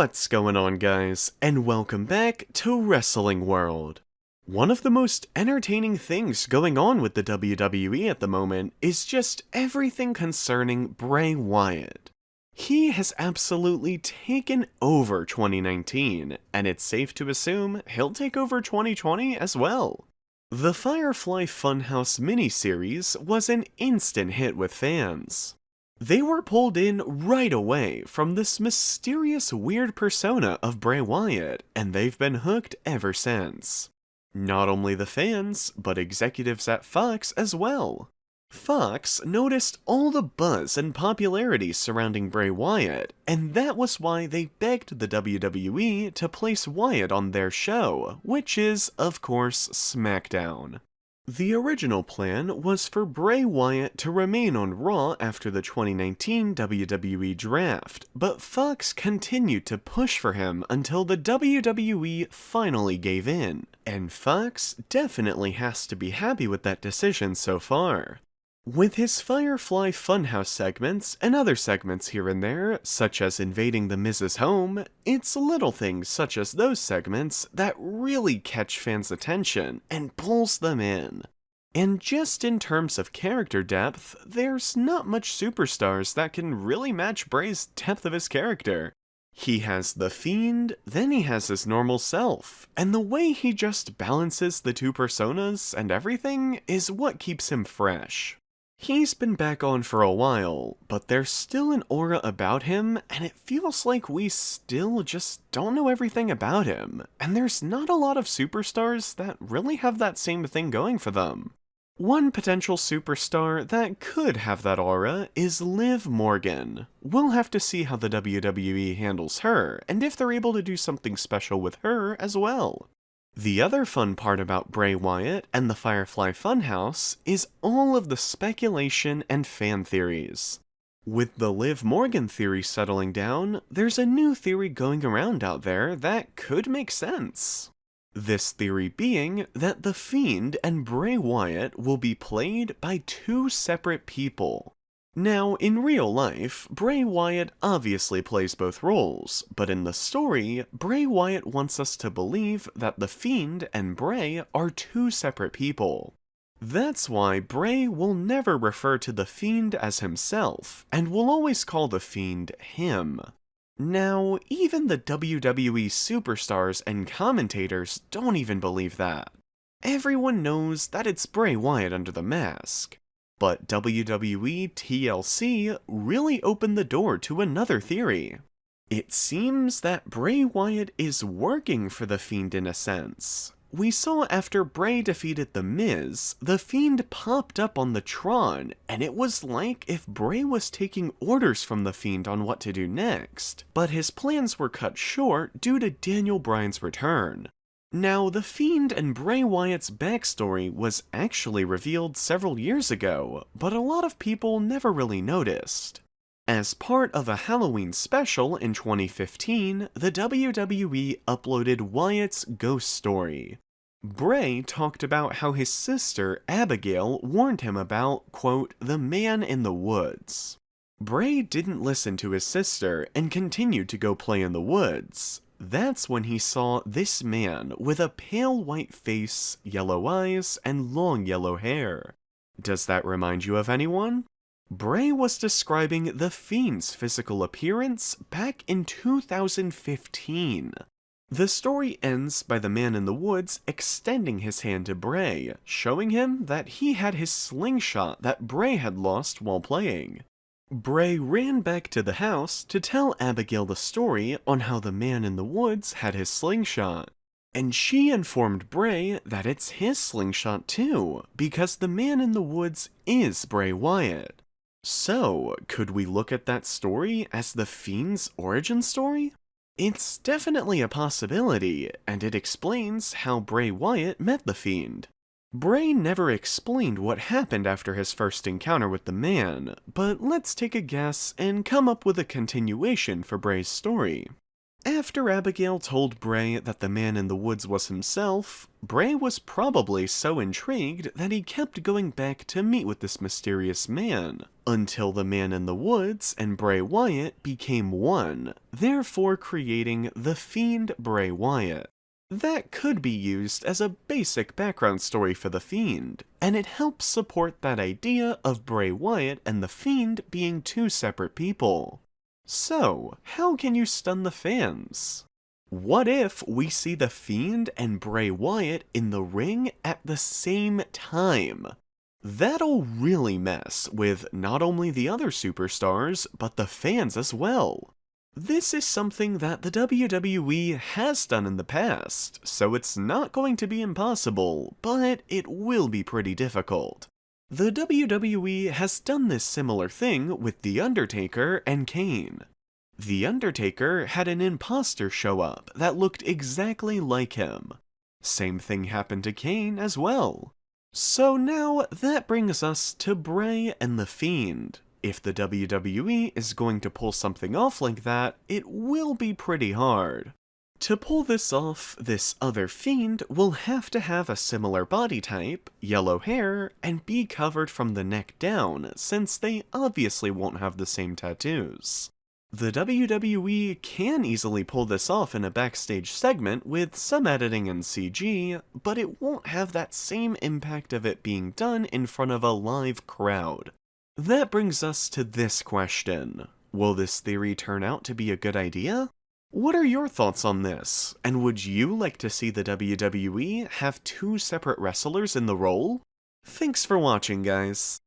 What's going on, guys, and welcome back to Wrestling World. One of the most entertaining things going on with the WWE at the moment is just everything concerning Bray Wyatt. He has absolutely taken over 2019, and it's safe to assume he'll take over 2020 as well. The FireFly Funhouse miniseries was an instant hit with fans. They were pulled in right away from this mysterious weird persona of Bray Wyatt, and they've been hooked ever since. Not only the fans, but executives at Fox as well. Fox noticed all the buzz and popularity surrounding Bray Wyatt, and that was why they begged the WWE to place Wyatt on their show, which is, of course, Smackdown. The original plan was for Bray Wyatt to remain on Raw after the 2019 WWE Draft, but Fox continued to push for him until the WWE finally gave in, and Fox definitely has to be happy with that decision so far. With his FireFly Funhouse segments and other segments here and there, such as invading the Miz's home, it's little things such as those segments that really catch fans' attention and pulls them in. And just in terms of character depth, there's not much superstars that can really match Bray's depth of his character. He has the Fiend, then he has his normal self, and the way he just balances the two personas and everything is what keeps him fresh. He's been back on for a while, but there's still an aura about him, and it feels like we still just don't know everything about him, and there's not a lot of superstars that really have that same thing going for them. One potential superstar that could have that aura is Liv Morgan. We'll have to see how the WWE handles her, and if they're able to do something special with her as well. The other fun part about Bray Wyatt and the FireFly Funhouse is all of the speculation and fan theories. With the Liv Morgan theory settling down, there's a new theory going around out there that could make sense. This theory being that the Fiend and Bray Wyatt will be played by two separate people. Now, in real life, Bray Wyatt obviously plays both roles, but in the story, Bray Wyatt wants us to believe that the Fiend and Bray are two separate people. That's why Bray will never refer to the Fiend as himself, and will always call the Fiend him. Now, even the WWE superstars and commentators don't even believe that. Everyone knows that it's Bray Wyatt under the mask. But WWE TLC really opened the door to another theory. It seems that Bray Wyatt is working for the Fiend in a sense. We saw after Bray defeated The Miz, the Fiend popped up on the Tron, and it was like if Bray was taking orders from the Fiend on what to do next, but his plans were cut short due to Daniel Bryan's return. Now, the Fiend and Bray Wyatt's backstory was actually revealed several years ago, but a lot of people never really noticed. As part of a Halloween special in 2015, the WWE uploaded Wyatt's ghost story. Bray talked about how his sister, Abigail, warned him about, quote, the man in the woods. Bray didn't listen to his sister and continued to go play in the woods. That's when he saw this man with a pale white face, yellow eyes, and long yellow hair. Does that remind you of anyone? Bray was describing the Fiend's physical appearance back in 2015. The story ends by the man in the woods extending his hand to Bray, showing him that he had his slingshot that Bray had lost while playing. Bray ran back to the house to tell Abigail the story on how the man in the woods had his slingshot. And she informed Bray that it's his slingshot too, because the man in the woods is Bray Wyatt. So, could we look at that story as the Fiend's origin story? It's definitely a possibility, and it explains how Bray Wyatt met the Fiend. Bray never explained what happened after his first encounter with the man, but let's take a guess and come up with a continuation for Bray's story. After Abigail told Bray that the man in the woods was himself, Bray was probably so intrigued that he kept going back to meet with this mysterious man, until the man in the woods and Bray Wyatt became one, therefore creating the Fiend Bray Wyatt. That could be used as a basic background story for the Fiend, and it helps support that idea of Bray Wyatt and the Fiend being two separate people. So, how can you stun the fans? What if we see the Fiend and Bray Wyatt in the ring at the same time? That'll really mess with not only the other superstars, but the fans as well. This is something that the WWE has done in the past, so it's not going to be impossible, but it will be pretty difficult. The WWE has done this similar thing with The Undertaker and Kane. The Undertaker had an imposter show up that looked exactly like him. Same thing happened to Kane as well. So now that brings us to Bray and the Fiend. If the WWE is going to pull something off like that, it will be pretty hard. To pull this off, this other Fiend will have to have a similar body type, yellow hair, and be covered from the neck down, since they obviously won't have the same tattoos. The WWE can easily pull this off in a backstage segment with some editing and CG, but it won't have that same impact of it being done in front of a live crowd. That brings us to this question. Will this theory turn out to be a good idea? What are your thoughts on this, and would you like to see the WWE have two separate wrestlers in the role? Thanks for watching, guys.